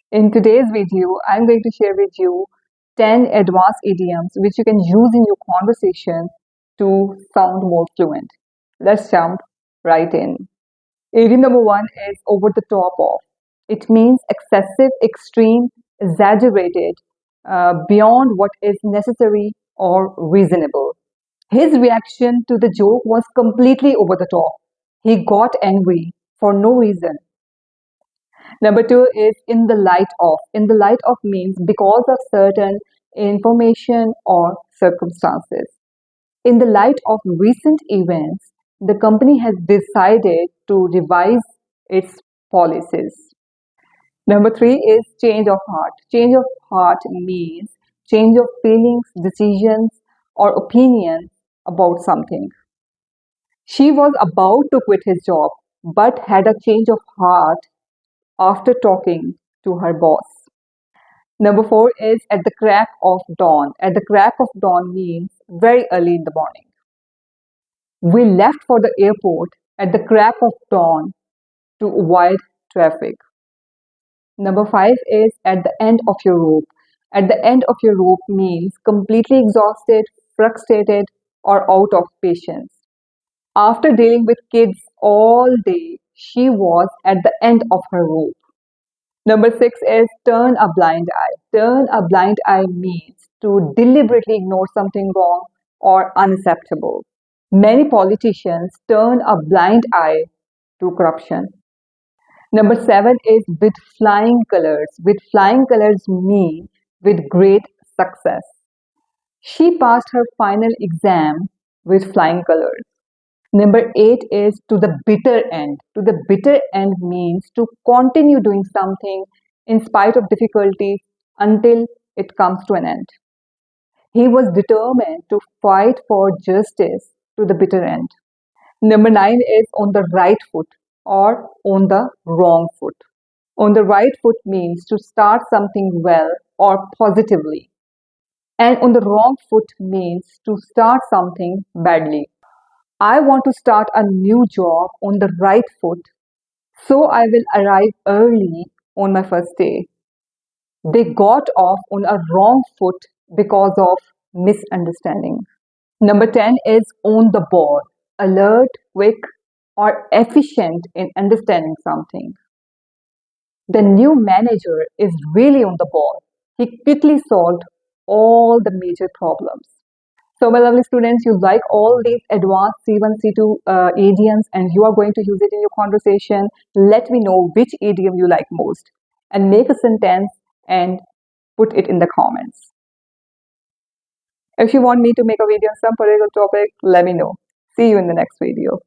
In today's video, I'm going to share with you 10 advanced idioms which you can use in your conversation to sound more fluent. Let's jump right in. Idiom number one is over the top of. It means excessive, extreme, exaggerated, beyond what is necessary or reasonable. His reaction to the joke was completely over the top. He got angry for no reason. Number two is in the light of. In the light of means because of certain information or circumstances. In the light of recent events, the company has decided to revise its policies. Number three is change of heart. Change of heart means change of feelings, decisions, or opinions about something. She was about to quit his job but had a change of heart after talking to her boss. Number four is at the crack of dawn. At the crack of dawn means very early in the morning. We left for the airport at the crack of dawn to avoid traffic. Number five is at the end of your rope. At the end of your rope means completely exhausted, frustrated, or out of patience. After dealing with kids all day, she was at the end of her rope. Number six is turn a blind eye. Turn a blind eye means to deliberately ignore something wrong or unacceptable. Many politicians turn a blind eye to corruption. Number seven is with flying colors. With flying colors mean with great success. She passed her final exam with flying colors. Number eight is to the bitter end. To the bitter end means to continue doing something in spite of difficulties until it comes to an end. He was determined to fight for justice to the bitter end. Number nine is on the right foot or on the wrong foot. On the right foot means to start something well or positively. And on the wrong foot means to start something badly. I want to start a new job on the right foot, so I will arrive early on my first day. They got off on a wrong foot because of misunderstanding. Number 10 is on the ball, alert, quick, or efficient in understanding something. The new manager is really on the ball. He quickly solved all the major problems. So, my lovely students, you like all these advanced C1, C2 idioms and you are going to use it in your conversation. Let me know which idiom you like most and make a sentence and put it in the comments. If you want me to make a video on some particular topic, let me know. See you in the next video.